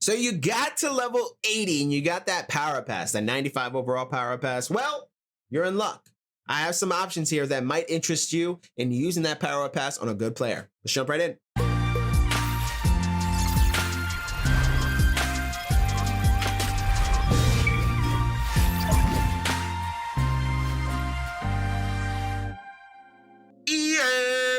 So you got to level 80 and you got that Power Up Pass, that 95 overall Power Up Pass. Well, you're in luck. I have some options here that might interest you in using that Power Up Pass on a good player. Let's jump right in.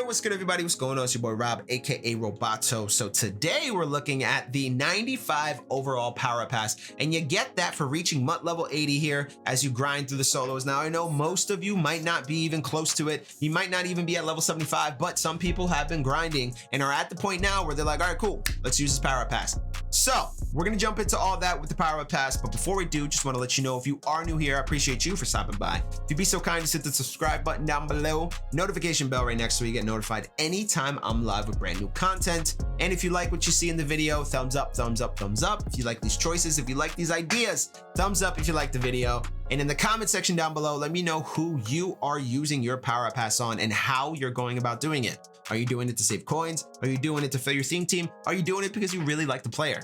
What's good, everybody? What's going on? It's your boy Rob, aka Roboto. So today we're looking at the 95 overall Power Up Pass, and you get that for reaching MUT level 80 here as you grind through the solos. Now I know most of you might not be even close to it. You might not even be at level 75, but some people have been grinding and are at the point now where they're like, all right, cool, let's use this Power Up Pass. So we're gonna jump into all that with the Power Up Pass, but before we do, just want to let you know, if you are new here, I appreciate you for stopping by. If you'd be so kind to hit the subscribe button down below, notification bell right next so you get notified anytime I'm live with brand new content. And if you like what you see in the video, thumbs up, thumbs up, thumbs up. If you like these choices, if you like these ideas, thumbs up if you like the video. And in the comment section down below, let me know who you are using your Power Up Pass on and how you're going about doing it. Are you doing it to save coins? Are you doing it to fill your theme team? Are you doing it because you really like the player?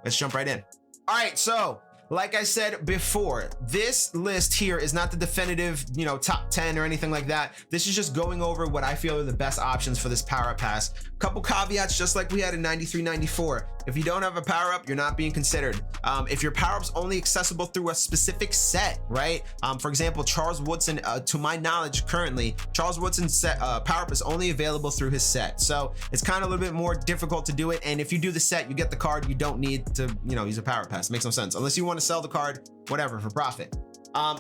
Let's jump right in. All right, so like I said before, this list here is not the definitive, top 10 or anything like that. This is just going over what I feel are the best options for this Power Up Pass. Couple caveats, just like we had in 93, 94. If you don't have a power up, you're not being considered. If your power up's only accessible through a specific set, right? For example, Charles Woodson, to my knowledge currently, Charles Woodson's set, power up is only available through his set. So it's kind of a little bit more difficult to do it. And if you do the set, you get the card. You don't need to, use a Power Pass. It makes no sense unless you want to sell the card, whatever, for profit.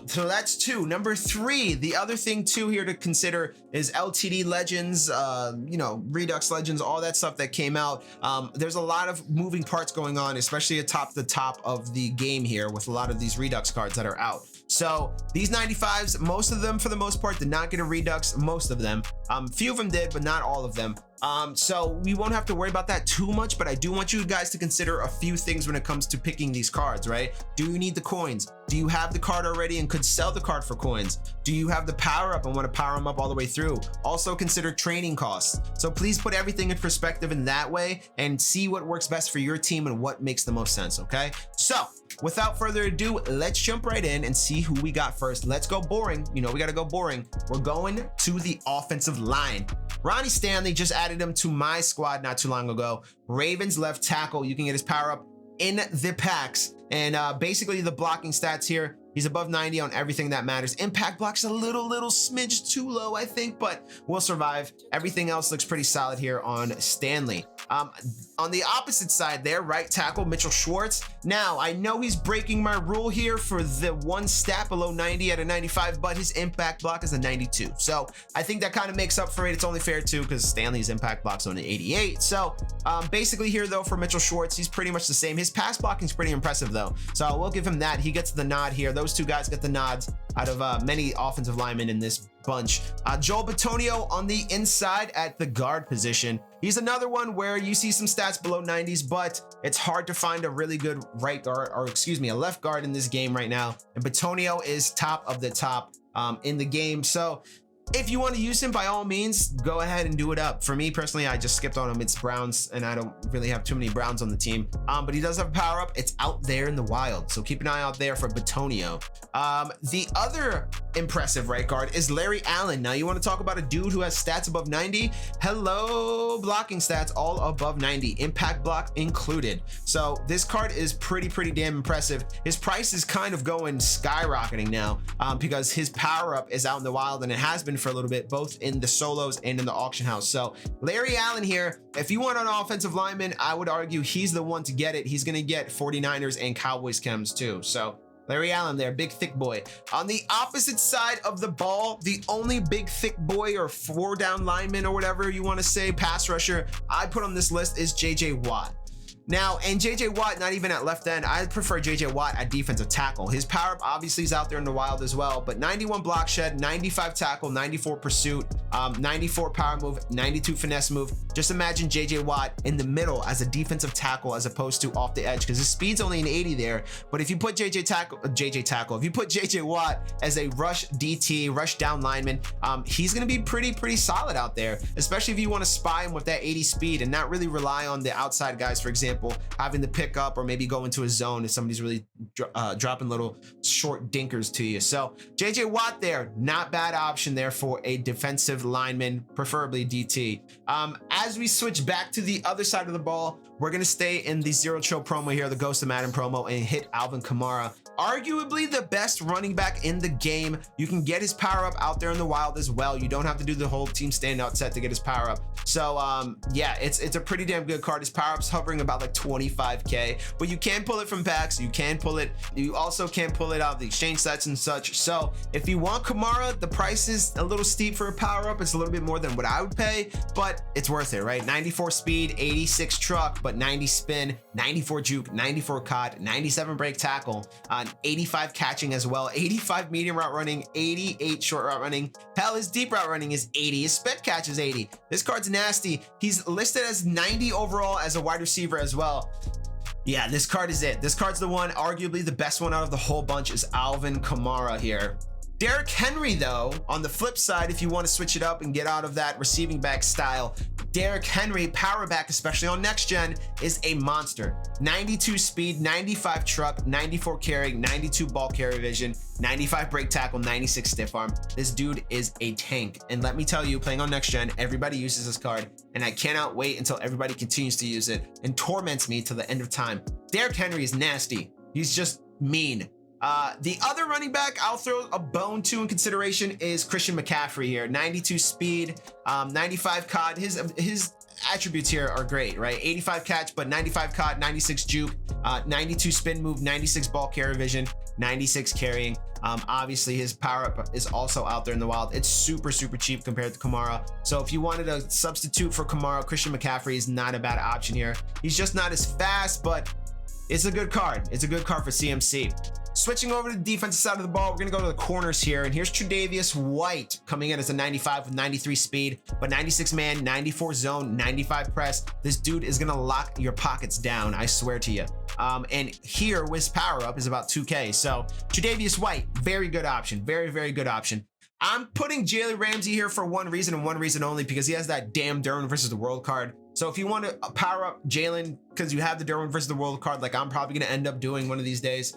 So that's two. Number three, the other thing too here to consider is LTD Legends, Redux Legends, all that stuff that came out. There's a lot of moving parts going on, especially atop the top of the game here with a lot of these Redux cards that are out. So these 95s, most of them for the most part did not get a Redux, most of them. Few of them did, but not all of them. So we won't have to worry about that too much, but I do want you guys to consider a few things when it comes to picking these cards, right? Do you need the coins? Do you have the card already and could sell the card for coins? Do you have the power up and want to power them up all the way through? Also consider training costs. So please put everything in perspective in that way and see what works best for your team and what makes the most sense, okay? So without further ado, let's jump right in and see who we got first. Let's go boring. We got to go boring. We're going to the offensive line. Ronnie Stanley, just added him to my squad not too long ago. Ravens left tackle. You can get his power up in the packs. And basically the blocking stats here, he's above 90 on everything that matters. Impact block's a little smidge too low, I think, but we'll survive. Everything else looks pretty solid here on Stanley. On the opposite side there, right tackle, Mitchell Schwartz. Now, I know he's breaking my rule here for the one stat below 90 at a 95, but his impact block is a 92. So I think that kind of makes up for it. It's only fair too, because Stanley's impact block's on an 88. So basically here though, for Mitchell Schwartz, he's pretty much the same. His pass blocking's pretty impressive though. So I will give him that. He gets the nod here. Those two guys get the nods out of many offensive linemen in this bunch. Joel Bitonio on the inside at the guard position. He's another one where you see some stats below 90s, but it's hard to find a really good right guard, or excuse me, a left guard in this game right now. And Bitonio is top of the top in the game. So if you want to use him, by all means, go ahead and do it up. For me personally, I just skipped on him. It's Browns, and I don't really have too many Browns on the team. But he does have a power up. It's out there in the wild, so keep an eye out there for Bitonio. The other impressive right guard is Larry Allen. Now, you want to talk about a dude who has stats above 90? Hello, blocking stats all above 90, impact block included. So this card is pretty damn impressive. His price is kind of going skyrocketing now because his power up is out in the wild, and it has been for a little bit, both in the solos and in the auction house. So Larry Allen here, if you want an offensive lineman, I would argue he's the one to get it. He's going to get 49ers and Cowboys chems too. So Larry Allen there, big thick boy. On the opposite side of the ball, the only big thick boy or 4-down lineman or whatever you want to say, pass rusher I put on this list is JJ Watt. Now, and JJ Watt, not even at left end, I prefer JJ Watt at defensive tackle. His power up obviously is out there in the wild as well, but 91 block shed, 95 tackle, 94 pursuit, 94 power move, 92 finesse move. Just imagine JJ Watt in the middle as a defensive tackle as opposed to off the edge, because his speed's only an 80 there. But if you put if you put JJ Watt as a rush DT, rush down lineman, he's going to be pretty solid out there, especially if you want to spy him with that 80 speed and not really rely on the outside guys, for example, example, having to pick up or maybe go into a zone if somebody's really dropping little short dinkers to you. So JJ Watt there, not bad option there for a defensive lineman, preferably DT. As we switch back to the other side of the ball, we're going to stay in the Zero Chill promo here, the Ghost of Madden promo, and hit Alvin Kamara. Arguably the best running back in the game. You can get his power up out there in the wild as well. You don't have to do the whole team standout set to get his power up. So yeah, it's a pretty damn good card. His power up's hovering about like 25k, but you can pull it from packs. You can pull it. You also can pull it out of the exchange sets and such. So if you want Kamara, the price is a little steep for a power up. It's a little bit more than what I would pay, but it's worth it, right? 94 speed, 86 truck, but 90 spin, 94 juke, 94 cot, 97 break tackle, 85 catching as well, 85 medium route running, 88 short route running. Hell, his deep route running is 80. His sped catch is 80. This card's nasty. He's listed as 90 overall as a wide receiver as well. Yeah, this card is it. This card's the one. Arguably the best one out of the whole bunch is Alvin Kamara here. Derrick Henry, though, on the flip side, if you want to switch it up and get out of that receiving back style, Derrick Henry, power back, especially on next gen, is a monster. 92 speed, 95 truck, 94 carry, 92 ball carry vision, 95 break tackle, 96 stiff arm. This dude is a tank. And let me tell you, playing on next gen, everybody uses this card, and I cannot wait until everybody continues to use it and torments me till the end of time. Derrick Henry is nasty. He's just mean. The other running back I'll throw a bone to in consideration is Christian McCaffrey here. 92 speed, 95 cod. His attributes here are great, right? 85 catch, but 95 cod, 96 juke, 92 spin move, 96 ball carry vision, 96 carrying. Obviously his power up is also out there in the wild. It's super cheap compared to Kamara. So if you wanted a substitute for Kamara, Christian McCaffrey is not a bad option here. He's just not as fast, but it's a good card. It's a good card for CMC. Switching over to the defensive side of the ball, we're going to go to the corners here. And here's Tre'Davious White coming in as a 95 with 93 speed, but 96 man, 94 zone, 95 press. This dude is going to lock your pockets down, I swear to you. And here with his power up is about 2K. So Tre'Davious White, very good option. Very good option. I'm putting Jalen Ramsey here for one reason and one reason only, because he has that damn Derwin versus the world card. So if you want to power up Jalen because you have the Derwin versus the world card, like I'm probably going to end up doing one of these days,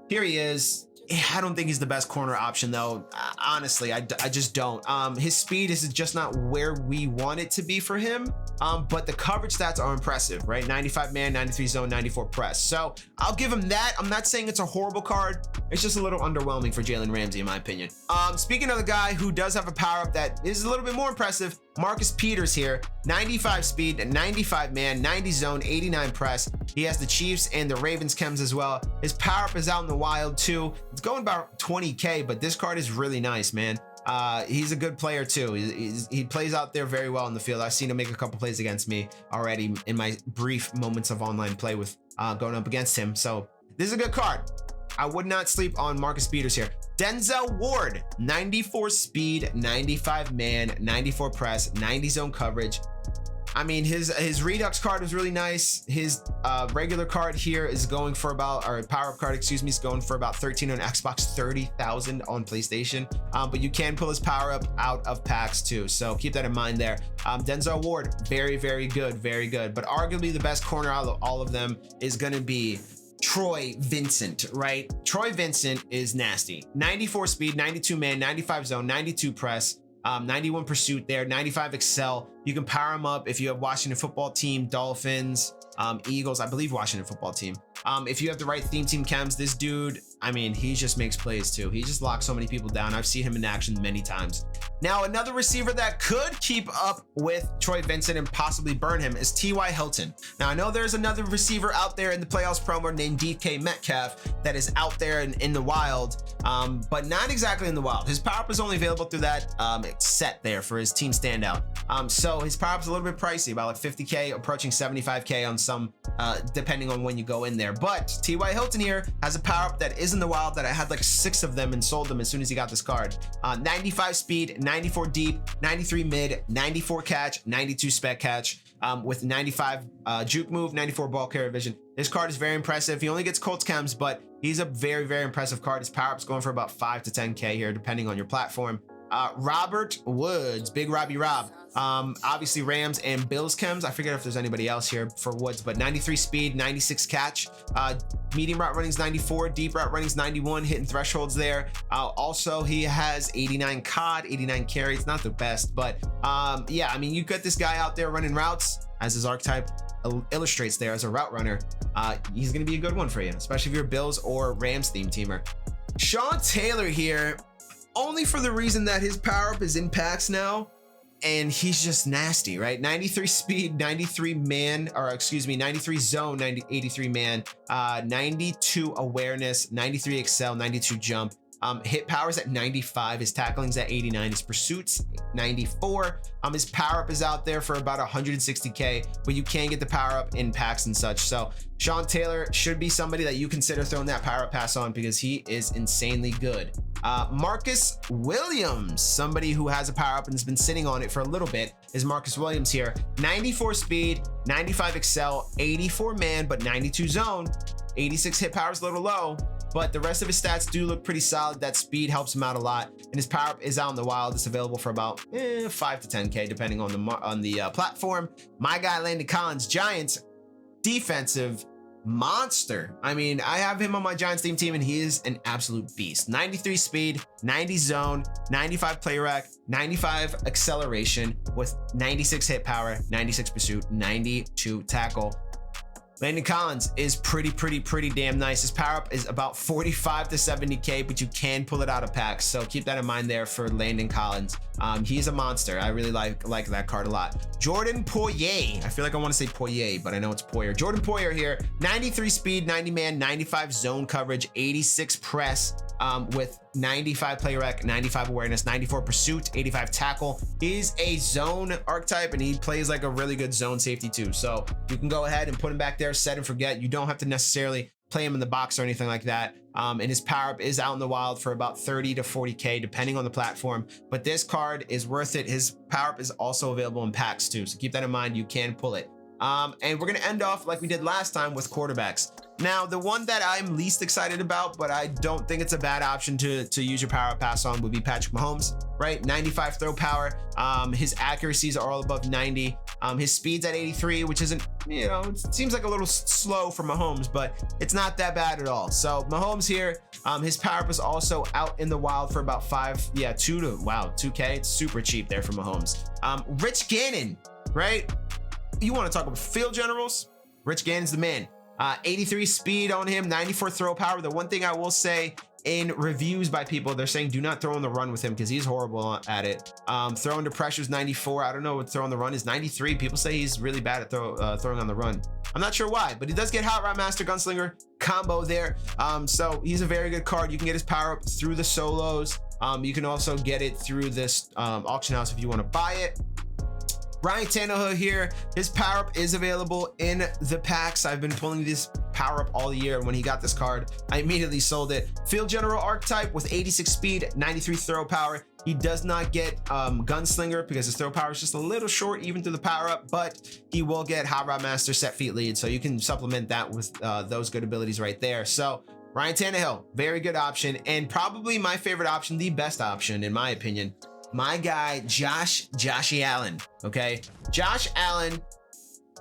here he is. I don't think he's the best corner option though. Honestly, I just don't. His speed is just not where we want it to be for him. But the coverage stats are impressive, right? 95 man, 93 zone, 94 press. So I'll give him that. I'm not saying it's a horrible card. It's just a little underwhelming for Jalen Ramsey, in my opinion. Speaking of the guy who does have a power up that is a little bit more impressive, Marcus Peters here, 95 speed, 95 man, 90 zone, 89 press. He has the Chiefs and the Ravens chems as well. His power up is out in the wild too. It's going about 20K, but this card is really nice, man. He's a good player too. He plays out there very well in the field. I've seen him make a couple plays against me already in my brief moments of online play with going up against him. So this is a good card. I would not sleep on Marcus Peters here. Denzel Ward, 94 speed, 95 man, 94 press, 90 zone coverage. I mean, his Redux card was really nice. His regular card here is going for about, or power up card, excuse me, is going for about 13 on Xbox, 30,000 on PlayStation. But you can pull his power up out of packs too. So keep that in mind there. Denzel Ward, very good. But arguably the best corner out of all of them is going to be Troy Vincent, right? Troy Vincent is nasty. 94 speed, 92 man, 95 zone, 92 press, 91 pursuit there, 95 excel. You can power him up if you have Washington football team, Dolphins, Eagles, I believe Washington football team. If you have the right theme team chems, this dude, I mean, he just makes plays too. He just locks so many people down. I've seen him in action many times. Now, another receiver that could keep up with Troy Vincent and possibly burn him is T.Y. Hilton. Now, I know there's another receiver out there in the playoffs promo named DK Metcalf that is out there in the wild, but not exactly in the wild. His power up is only available through that set there for his team standout. So his power up is a little bit pricey, about like 50K, approaching 75K on some, depending on when you go in there. But T.Y. Hilton here has a power up that is in the wild that I had like 6 of them and sold them as soon as he got this card. 95 speed, 94 deep, 93 mid, 94 catch, 92 spec catch, with 95 juke move, 94 ball carrier vision. This card is very impressive. He only gets Colts chems, but he's a very impressive card. His power up's going for about 5 to 10K here, depending on your platform. Robert Woods, Big Robbie Rob. Obviously Rams and Bills chems. I forget if there's anybody else here for Woods, but 93 speed, 96 catch. Medium route running's 94, deep route running's 91, hitting thresholds there. Also, he has 89 COD, 89 carry. It's not the best, but yeah, I mean, you got this guy out there running routes, as his archetype illustrates there as a route runner. He's going to be a good one for you, especially if you're a Bills or Rams theme teamer. Sean Taylor here, only for the reason that his power up is in packs now, and he's just nasty, right? 93 speed, 93 man, or excuse me, 93 zone, 83 man, 92 awareness, 93 excel, 92 jump. Hit power's at 95, his tackling's at 89, his pursuit's 94. His power up is out there for about 160k, but you can get the power up in packs and such. So Sean Taylor should be somebody that you consider throwing that power up pass on, because he is insanely good. Marcus Williams, somebody who has a power up and has been sitting on it for a little bit, is Marcus Williams here. 94 speed, 95 excel, 84 man, but 92 zone, 86 hit power's a little low, but the rest of his stats do look pretty solid. That speed helps him out a lot, and his power up is out in the wild. It's available for about 5 to 10k depending on the platform. My guy Landon Collins, Giants defensive monster. I mean, I have him on my Giants team, and he is an absolute beast. 93 speed, 90 zone, 95 play rec, 95 acceleration with 96 hit power, 96 pursuit, 92 tackle. Landon Collins is pretty damn nice. His power up is about 45 to 70k, but you can pull it out of packs, so keep that in mind there for Landon Collins. He's a monster. I really like that card a lot. Jordan Poyer, I feel like I want to say Poyer, but I know it's Poyer. Jordan Poyer here, 93 speed, 90 man, 95 zone coverage, 86 press, with 95 play rec, 95 awareness, 94 pursuit, 85 tackle. He's a zone archetype, and he plays like a really good zone safety too. So you can go ahead and put him back there, set and forget. You don't have to necessarily play him in the box or anything like that. And his power up is out in the wild for about 30 to 40k depending on the platform, but this card is worth it. His power up is also available in packs too, so keep that in mind. You can pull it. And we're gonna end off like we did last time with quarterbacks. Now, the one that I'm least excited about, but I don't think it's a bad option to use your power up pass on, would be Patrick Mahomes, right? 95 throw power. His accuracies are all above 90. His speed's at 83, which isn't, you know, it seems like a little slow for Mahomes, but it's not that bad at all. So Mahomes here, his power up is also out in the wild for about 2k. It's super cheap there for Mahomes. Rich Gannon, right? You want to talk about field generals? Rich Gannon's the man. 83 speed on him, 94 throw power. The one thing I will say in reviews by people, they're saying do not throw on the run with him because he's horrible at it. Throwing to pressure is 94. I don't know what throw on the run is. 93. People say he's really bad at throwing on the run. I'm not sure why, but he does get Hot Rod Master Gunslinger combo there. So he's a very good card. You can get his power up through the solos. You can also get it through this auction house if you want to buy it. Ryan Tannehill here, his power up is available in the packs. I've been pulling this power up all year, and when he got this card, I immediately sold it. Field General archetype with 86 speed, 93 throw power. He does not get Gunslinger because his throw power is just a little short even through the power up, but he will get Hot Rod Master, Set Feet Lead, so you can supplement that with those good abilities right there. So Ryan Tannehill, very good option, and probably my favorite option, the best option in my opinion. My guy, Joshy Allen, okay? Josh Allen,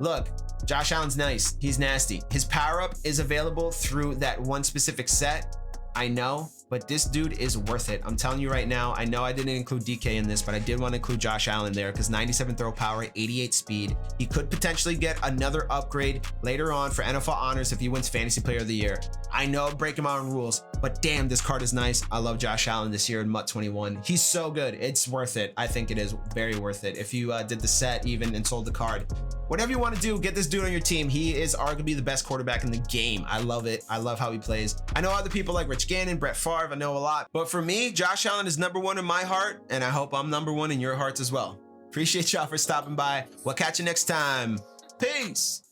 look, Josh Allen's nice. He's nasty. His power up is available through that one specific set. I know, but this dude is worth it. I'm telling you right now, I know I didn't include DK in this, but I did want to include Josh Allen there because 97 throw power, 88 speed. He could potentially get another upgrade later on for NFL honors if he wins Fantasy Player of the Year. I know I'm breaking my own rules, but damn, this card is nice. I love Josh Allen this year in MUT 21. He's so good. It's worth it. I think it is very worth it. If you did the set even and sold the card, whatever you want to do, get this dude on your team. He is arguably the best quarterback in the game. I love it. I love how he plays. I know other people like Rich Gannon, Brett Favre, I know a lot, but for me, Josh Allen is #1 in my heart, and I hope I'm #1 in your hearts as well. Appreciate y'all for stopping by. We'll catch you next time. Peace.